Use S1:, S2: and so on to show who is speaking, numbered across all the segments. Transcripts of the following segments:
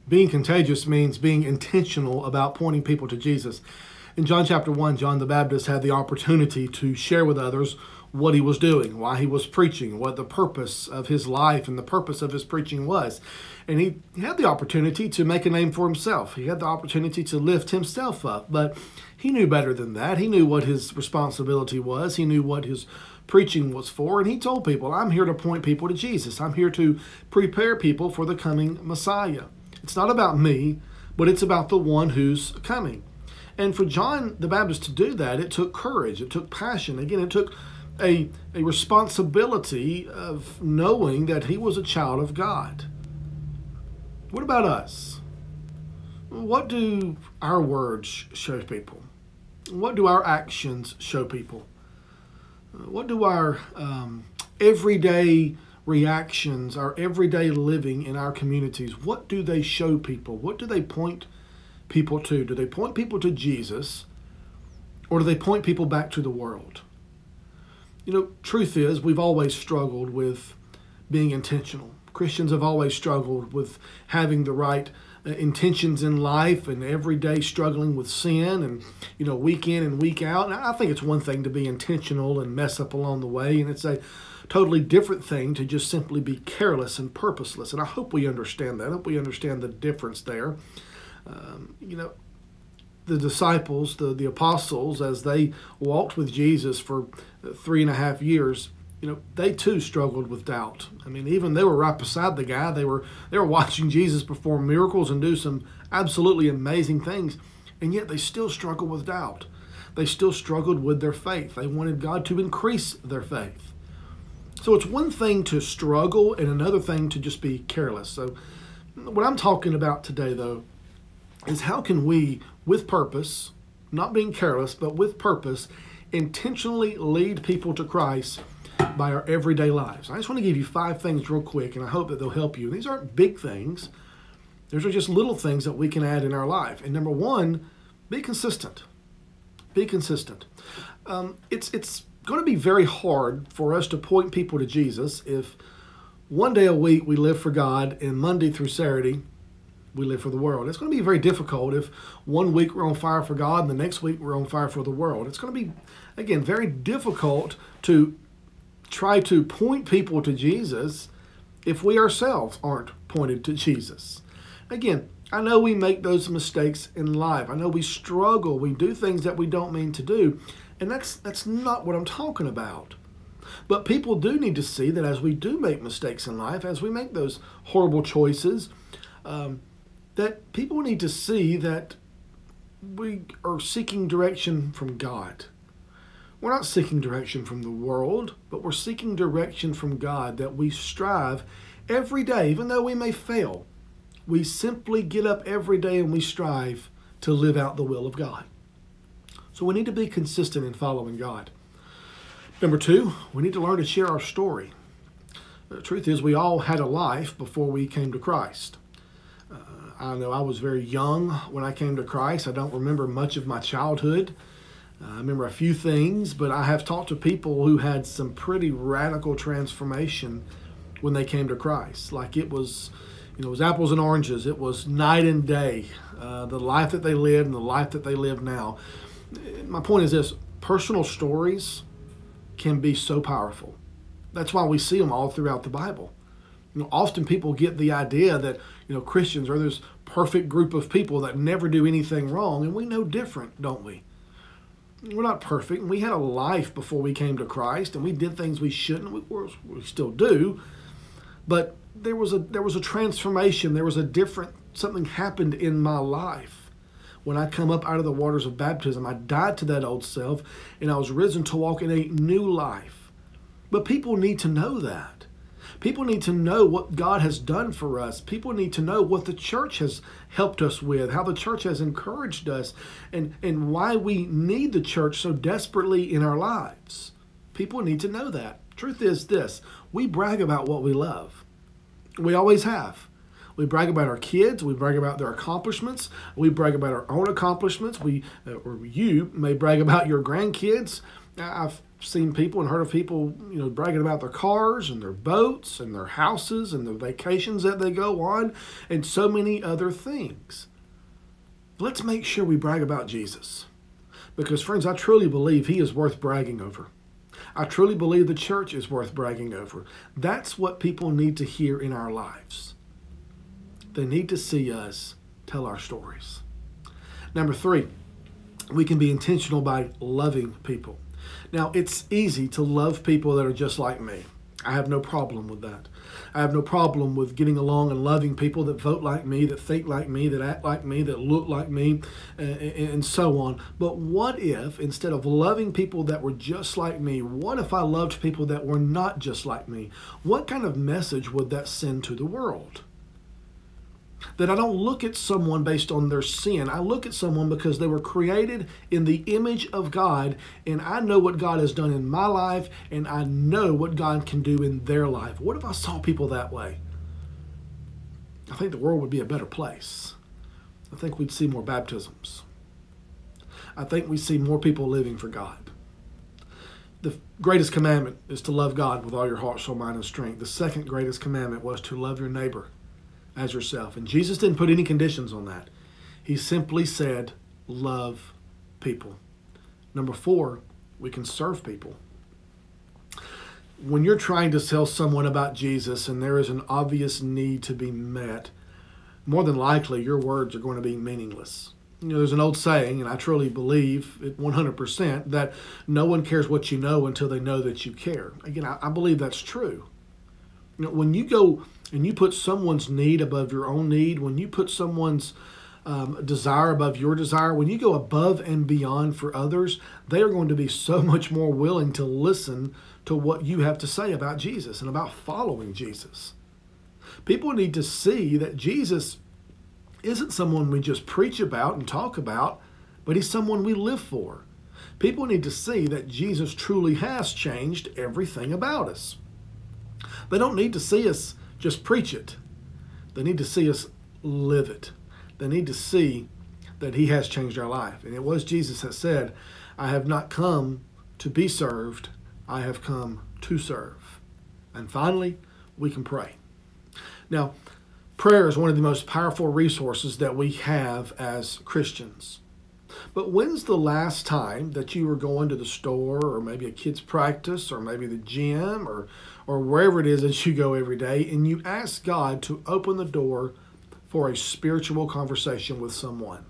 S1: Being contagious means being intentional about pointing people to Jesus. In John chapter 1, John the Baptist had the opportunity to share with others what he was doing, why he was preaching, what the purpose of his life and the purpose of his preaching was. And he had the opportunity to make a name for himself. He had the opportunity to lift himself up, but he knew better than that. He knew what his responsibility was. He knew what his preaching was for, and he told people, I'm here to point people to Jesus. I'm here to prepare people for the coming Messiah. It's not about me, but it's about the one who's coming. And for John the Baptist to do that, it took courage, it took passion. Again, it took a responsibility of knowing that he was a child of God. What about us? What do our words show people? What do our actions show people? What do our everyday reactions, our everyday living in our communities, what do they show people? What do they point people to? Do they point people to Jesus, or do they point people back to the world? You know, truth is, we've always struggled with being intentional. Christians have always struggled with having the right intentions in life, and every day struggling with sin, and week in and week out. And I think it's one thing to be intentional and mess up along the way, and it's a totally different thing to just simply be careless and purposeless. And I hope we understand that. I hope we understand the difference there. The disciples, the apostles, as they walked with Jesus for 3.5 years, they too struggled with doubt. I mean, even they were right beside the guy. They were watching Jesus perform miracles and do some absolutely amazing things, and yet they still struggled with doubt. They still struggled with their faith. They wanted God to increase their faith. So it's one thing to struggle and another thing to just be careless. So what I'm talking about today, though, is how can we, with purpose, not being careless, but with purpose, intentionally lead people to Christ by our everyday lives. I just want to give you 5 things real quick, and I hope that they'll help you. These aren't big things. These are just little things that we can add in our life. And number 1, be consistent. Be consistent. It's going to be very hard for us to point people to Jesus if one day a week we live for God and Monday through Saturday we live for the world. It's going to be very difficult if one week we're on fire for God and the next week we're on fire for the world. It's going to be, again, very difficult to try to point people to Jesus if we ourselves aren't pointed to Jesus. Again, I know we make those mistakes in life. I know we struggle. We do things that we don't mean to do. And that's not what I'm talking about. But people do need to see that as we do make mistakes in life, as we make those horrible choices, that people need to see that we are seeking direction from God. We're not seeking direction from the world, but we're seeking direction from God, that we strive every day, even though we may fail. We simply get up every day and we strive to live out the will of God. So we need to be consistent in following God. Number 2, we need to learn to share our story. The truth is, we all had a life before we came to Christ. I know I was very young when I came to Christ. I don't remember much of my childhood. I remember a few things, but I have talked to people who had some pretty radical transformation when they came to Christ. Like it was apples and oranges. It was night and day, the life that they lived and the life that they live now. My point is this: personal stories can be so powerful. That's why we see them all throughout the Bible. Often people get the idea that, Christians are this perfect group of people that never do anything wrong, and we know different, don't we? We're not perfect, and we had a life before we came to Christ, and we did things we shouldn't. We still do, but there was a transformation. There was something happened in my life. When I come up out of the waters of baptism, I died to that old self, and I was risen to walk in a new life. But people need to know that. People need to know what God has done for us. People need to know what the church has helped us with, how the church has encouraged us, and why we need the church so desperately in our lives. People need to know that. Truth is this: we brag about what we love. We always have. We brag about our kids. We brag about their accomplishments. We brag about our own accomplishments. Or you may brag about your grandkids. I've seen people and heard of people, bragging about their cars and their boats and their houses and the vacations that they go on and so many other things. Let's make sure we brag about Jesus. Because, friends, I truly believe he is worth bragging over. I truly believe the church is worth bragging over. That's what people need to hear in our lives. They need to see us tell our stories. Number 3, we can be intentional by loving people. Now, it's easy to love people that are just like me. I have no problem with that. I have no problem with getting along and loving people that vote like me, that think like me, that act like me, that look like me, and so on. But what if, instead of loving people that were just like me, what if I loved people that were not just like me? What kind of message would that send to the world? That I don't look at someone based on their sin. I look at someone because they were created in the image of God, and I know what God has done in my life, and I know what God can do in their life. What if I saw people that way? I think the world would be a better place. I think we'd see more baptisms. I think we'd see more people living for God. The greatest commandment is to love God with all your heart, soul, mind, and strength. The second greatest commandment was to love your neighbor as yourself. And Jesus didn't put any conditions on that. He simply said, love people. Number 4, we can serve people. When you're trying to tell someone about Jesus and there is an obvious need to be met, more than likely your words are going to be meaningless. There's an old saying, and I truly believe it 100%, that no one cares what you know until they know that you care. Again, I believe that's true. When you go and you put someone's need above your own need, when you put someone's desire above your desire, when you go above and beyond for others, they are going to be so much more willing to listen to what you have to say about Jesus and about following Jesus. People need to see that Jesus isn't someone we just preach about and talk about, but he's someone we live for. People need to see that Jesus truly has changed everything about us. They don't need to see us just preach it. They need to see us live it. They need to see that he has changed our life. And it was Jesus that said, I have not come to be served, I have come to serve. And finally, we can pray. Now, prayer is one of the most powerful resources that we have as Christians. But when's the last time that you were going to the store or maybe a kid's practice or maybe the gym or wherever it is that you go every day and you ask God to open the door for a spiritual conversation with someone?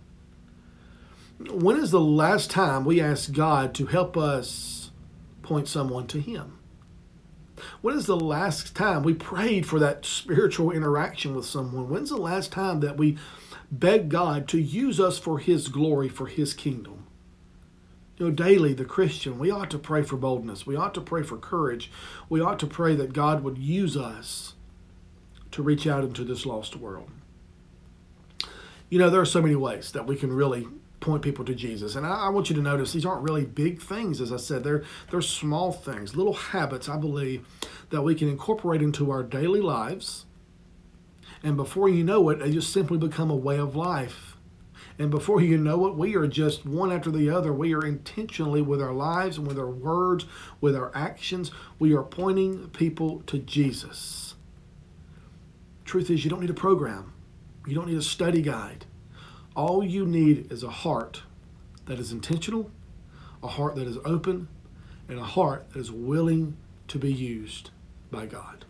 S1: When is the last time we asked God to help us point someone to him? When is the last time we prayed for that spiritual interaction with someone? When's the last time that we begged God to use us for his glory, for his kingdom? Daily, the Christian, we ought to pray for boldness. We ought to pray for courage. We ought to pray that God would use us to reach out into this lost world. There are so many ways that we can really point people to Jesus. And I want you to notice these aren't really big things, as I said. They're small things, little habits, I believe, that we can incorporate into our daily lives. And before you know it, they just simply become a way of life. And before you know it, we are just one after the other. We are intentionally, with our lives and with our words, with our actions, we are pointing people to Jesus. Truth is, you don't need a program. You don't need a study guide. All you need is a heart that is intentional, a heart that is open, and a heart that is willing to be used by God.